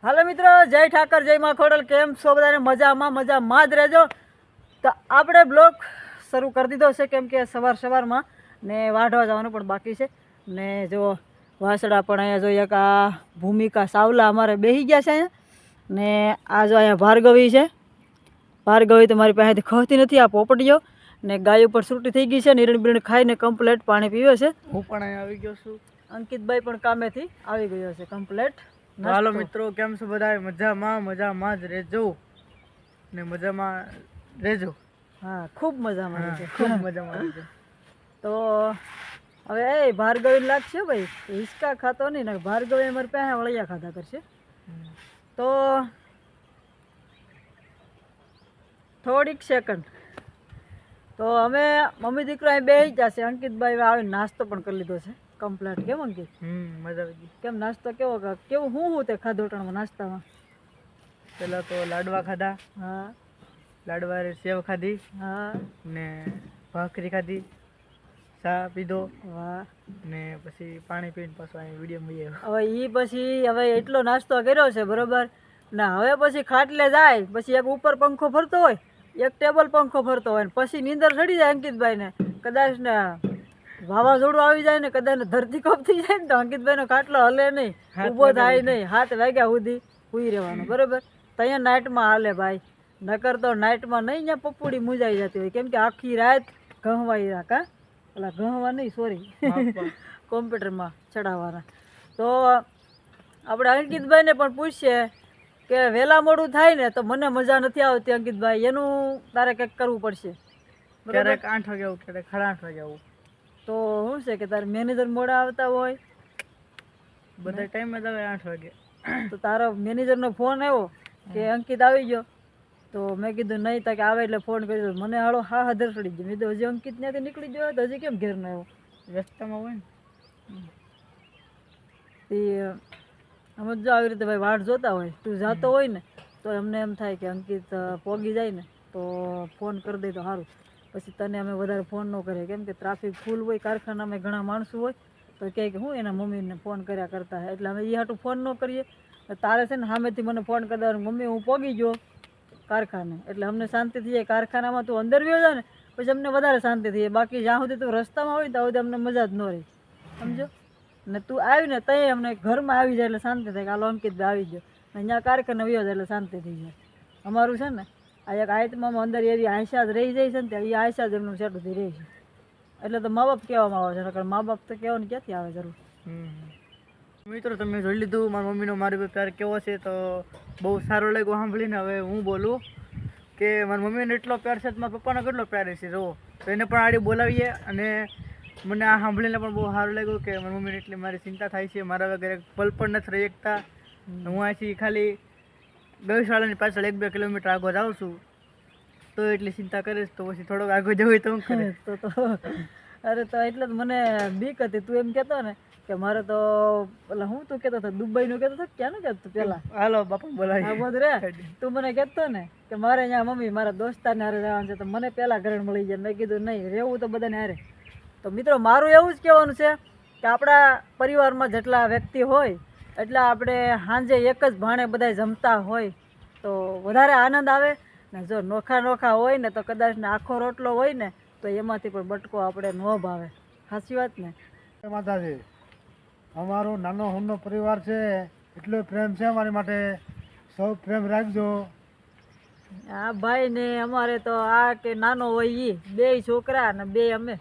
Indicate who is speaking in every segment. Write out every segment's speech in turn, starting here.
Speaker 1: હાલો મિત્રો, જય ઠાકર, જય માં ખોડલ. કેમ છો બધાને? મજામાં જ રહેજો. તો આપણે બ્લોગ શરૂ કરી દીધો છે, કેમ કે સવારમાં ને વાઢવા જવાનું પણ બાકી છે. ને જો વાસડા પણ અહીંયા જોઈએ કે આ ભૂમિકા સાવલા અમારે બેસી ગયા છે અહીંયા. ને આ જો અહીંયા ભાર્ગવી છે. ભાર્ગવી તો મારી પાસેથી ખવતી નથી. આ પોપટીઓ ને ગાય ઉપર છૂટી થઈ ગઈ છે. નિરણ બીરણ ખાઈને કમ્પ્લેટ પાણી પીવે છે.
Speaker 2: હું પણ અહીંયા આવી ગયો છું.
Speaker 1: અંકિતભાઈ પણ કામેથી આવી ગયો છે કમ્પ્લેટ.
Speaker 2: હાલો મિત્રો, કેમ છો બધા? મજામાં જ રહેજો ને મજામાં રહેજો.
Speaker 1: હા, ખૂબ મજામાં છે,
Speaker 2: ખૂબ મજામાં રહેજો.
Speaker 1: તો હવે એ ભાર્ગવી લાગશે ભાઈ, હિંચકા ખાતો નહીં ને ભાર્ગવી અમારે પાસે વળિયા ખાધા કરશે. તો થોડીક સેકન્ડ તો અમે મમ્મી દીકરો અહીં બેસી જશે. અંકિતભાઈ આવે નાસ્તો પણ કરી લીધો છે કમ્પ્લેટ. કેમ અંકિત?
Speaker 2: મજા આવી ગઈ.
Speaker 1: કેમ નાસ્તો કેવું હું તે ખાધું ટણમાં નાસ્તામાં?
Speaker 2: પેલા તો લાડવા ખાધા.
Speaker 1: હા,
Speaker 2: લાડવા સેવ ખાધી.
Speaker 1: હા
Speaker 2: ને ભાખરી ખાધી, ચા પીધો.
Speaker 1: વાહ.
Speaker 2: ને પછી પાણી પીને પાછો અહીં વિડીયો મળી
Speaker 1: હવે એટલો નાસ્તો કર્યો છે બરોબર ને. હવે પછી ખાટલે જાય, પછી એક ઉપર પંખો ફરતો હોય, એક ટેબલ પંખો ફરતો હોય ને પછી નીંદર ચડી જાય અંકિતભાઈને. કદાચ ને વાવાઝોડું આવી જાય ને કદાચ ધરતી કપ થઈ જાય ને તો અંકિતભાઈનો ખાટલો હલે નહીં, ઊભો થાય નહીં. 7 વાગ્યા સુધી સુઈ રહેવાનું બરોબર. તો અહીંયા નાઇટમાં હાલે ભાઈ, નકર તો નાઇટમાં નહીં, અહીંયા પપ્પુડી મુંજાઈ જતી હોય. કેમ કે આખી રાત ઘહવાઈ રાખા, પેલા ઘહવા નહીં, સોરી, કોમ્પ્યુટરમાં ચડાવવાના. તો આપણે અંકિતભાઈને પણ પૂછીએ કે વહેલા મોડું થાય ને તો મને મજા નથી આવતી અંકિતભાઈ, એનું તારે કંઈક કરવું પડશે.
Speaker 2: ક્યારેક 8 વાગે આવું, ક્યારેક 8:30 વાગે આવું.
Speaker 1: તો શું છે કે તારે મેનેજર મોડા આવતા હોય,
Speaker 2: બધા ટાઈમ જ આવે 8 વાગે.
Speaker 1: તો તારો મેનેજરનો ફોન આવ્યો કે અંકિત આવી ગયો, તો મેં કીધું નહીં તા કે આવે એટલે ફોન કરી દો. મને હાલો હા હાજર ચડી ગયો. મેં તો હજી અંકિત ત્યાંથી નીકળી ગયો તો હજી કેમ ઘેર ન આવ્યો?
Speaker 2: રસ્તામાં હોય ને
Speaker 1: એ અમે જો આવી રીતે ભાઈ વાટ જોતા હોય, તું જાતો હોય ને તો અમને એમ થાય કે અંકિત પોગી જાય ને તો ફોન કરી દે તો સારું. પછી તને અમે વધારે ફોન ન કરીએ, કેમ કે ટ્રાફિક ફૂલ હોય, કારખાનામાં ઘણા માણસો હોય તો કહે કે હું એના મમ્મીને ફોન કર્યા કરતા હોય, એટલે અમે એ હાટું ફોન ન કરીએ. તારે છે ને સામેથી મને ફોન કરી દેવાનો, મમ્મી હું પોગી ગયો કારખાને, એટલે અમને શાંતિ થઈ જાય. કારખાનામાં તું અંદર વ્યો જાય ને પછી અમને વધારે શાંતિ થઈ જાય. બાકી જ્યાં સુધી તું રસ્તામાં હોય ત્યાં સુધી અમને મજા જ ન રહી, સમજો ને. તું આવીને ત્યાં અમને ઘરમાં આવી જાય એટલે શાંતિ થાય કે હાલો અંકિતભાઈ આવી ગયો. ને અહીંયા કારખાને વ્યો જાય એટલે શાંતિ થઈ જાય. અમારું છે ને આ એક આયતમાં અંદર એવી આશા જ રહી જાય છે ને, એ આશા જ એમનું સેટુંથી રહે છે. એટલે તો મા બાપ કહેવામાં આવે છે, નકર મા બાપ તો કહેવાનું ક્યાંથી આવે જરૂર.
Speaker 2: મિત્રો, તમે જોઈ લીધું મારી મમ્મીનો મારી પર પ્યાર કેવો છે, તો બહુ સારું લાગ્યું સાંભળીને. હવે હું બોલું કે મારી મમ્મીને એટલો પ્યાર છે તો મારા પપ્પાનો કેટલો પ્યાર છે. જો તો એને પણ આડી બોલાવીએ. અને મને આ સાંભળીને પણ બહુ સારું લાગ્યું કે મારી મમ્મીને એટલી મારી ચિંતા થાય છે. મારા વગર એક પલ પણ નથી રહી શકતા. હું અહીંથી ખાલી ગૌશાળાની પાછળ 1-2 કિલોમીટર આગળ જાઉં છું તો એટલી ચિંતા કરીશ, તો પછી થોડોક આગળ જવું તો હું કરે
Speaker 1: તો અરે તો એટલે જ મને બીક હતી. તું એમ કહેતો ને કે મારે તો પેલા હું તું કહેતો હતો દુબઈનું કહેતો હતો, ક્યાંનું કહેતો પેલા?
Speaker 2: હાલો બાપા બોલાવી.
Speaker 1: બધું રે તું મને કહેતો ને કે મારે અહીંયા મમ્મી મારા દોસ્તારને હારે રહેવાનું છે, તો મને પહેલાં ઘરે મળી જાય. મેં કીધું નહીં, રહેવું તો બધાને હારે. તો મિત્રો, મારું એવું જ કહેવાનું છે કે આપણા પરિવારમાં જેટલા વ્યક્તિ હોય એટલે આપણે સાંજે એક જ ભાણે બધા જમતા હોય તો વધારે આનંદ આવે ને. જો નોખા હોય ને તો કદાચ ને આખો રોટલો હોય ને તો એમાંથી પણ બટકો આપણે ન ભાવે. સાચી વાત ને
Speaker 3: માતાજી? અમારો નાનો હોમનો પરિવાર છે, એટલો પ્રેમ છે અમારી માટે. સૌ પ્રેમ રાખજો.
Speaker 1: આ ભાઈ ને અમારે તો આ કે નાનો હોય એ 2 છોકરા ને 2 અમે,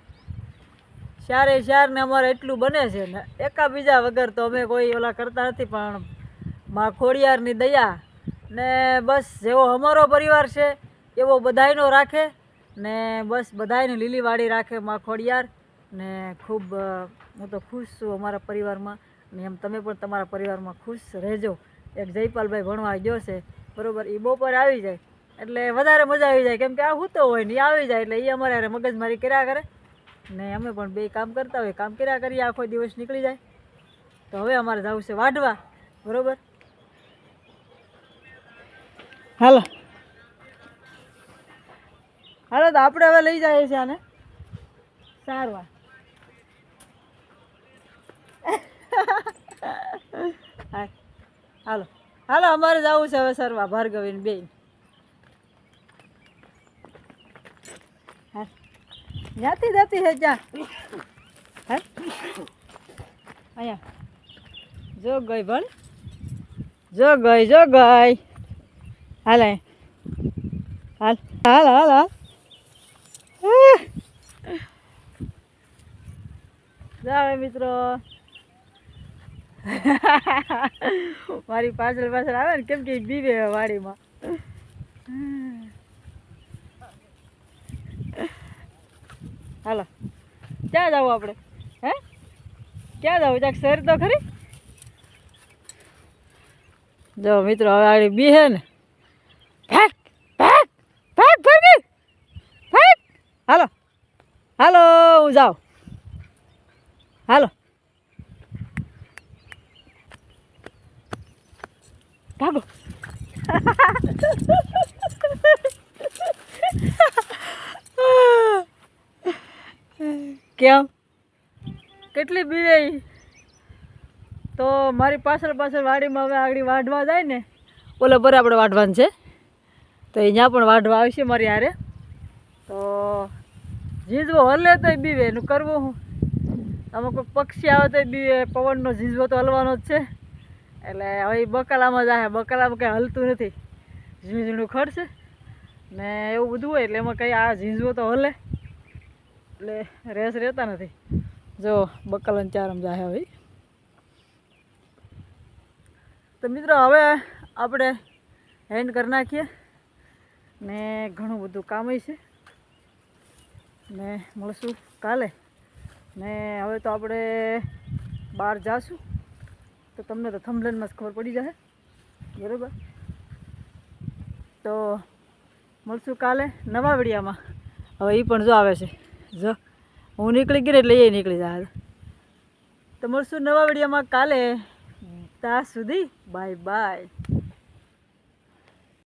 Speaker 1: ચારે ને અમારે એટલું બને છે ને એકાબીજા વગર તો અમે કોઈ ઓલા કરતા નથી. પણ માં ખોડિયારની દયા ને બસ જેવો અમારો પરિવાર છે એવો બધાયનો રાખે ને બસ બધાયને લીલીવાળી રાખે માં ખોડિયાર. ને ખૂબ હું તો ખુશ છું અમારા પરિવારમાં, ને એમ તમે પણ તમારા પરિવારમાં ખુશ રહેજો. એક જયપાલભાઈ ભણવા ગયો છે બરાબર, એ બપોરે આવી જાય એટલે વધારે મજા આવી જાય. કેમ કે આ હૂતો હોય ને એ આવી જાય એટલે એ અમારે મગજમારી કર્યા કરે ને અમે પણ 2 કામ કરતા હોય, કામ કર્યા કરીએ, આખો દિવસ નીકળી જાય. તો હવે અમારે જવું છે વાઢવા બરાબર. હાલો તો આપણે હવે લઈ જઈએ છીએ આને સારવાર. હાલો હાલો અમારે જવું છે હવે સરવા ભાર્ગવીને બેન. હા જાતી જાતી હે જા હે અહીંયા જો ગઈ ભણ જો ગઈ હાલ હાલ હાલ હાલ હાલ જાવે મિત્રો મારી પાછળ આવે ને કેમ કે બીવે વાડીમાં. હાલો ક્યાં જવું આપણે હે ક્યાં જવું ચાક શહેર તો ખરી. જો મિત્રો હવે આગળ બી હે ને ફેંક ફેંક ફેંક ફેંક ફેંક. હાલો હાલો હું જાઉં હાલો ભાગો. કેમ કેટલી બીવે તો મારી પાછળ વાડીમાં હવે આગળ વાઢવા જાય ને ઓલા પર આપણે વાઢવાનું છે તો અહીંયા પણ વાઢવા આવશે મારી હારે. તો ઝીંઝવો હલે તો બીવે એનું કરવું હું. આમાં કોઈ પક્ષી આવે તો બીવે પવનનો ઝીંઝવો તો હલવાનો જ છે એટલે હવે બકાલામાં જાય બકાલામાં કંઈ હલતું નથી ઝીણું ઝીણું ખડશે ને એવું બધું હોય એટલે એમાં કંઈ આ ઝીંઝવો તો હલે એટલે રેસ રહેતા નથી. જો બકાલાને ચારમ જાય હવે. તો મિત્રો હવે આપણે હેન્ડ કરી નાખીએ ને ઘણું બધું કામ છે ને મળશું કાલે ને હવે તો આપણે બહાર જાશું તો તમને તો થંબનેલમાં જ ખબર પડી જશે બરાબર. તો મળશું કાલે નવા વિડીયામાં. હવે એ પણ જો આવે છે જો હું નીકળી ગઈ એટલે એ નીકળી જાય. તો મળશું નવા વિડીયામાં કાલે. ત્યાં સુધી બાય બાય.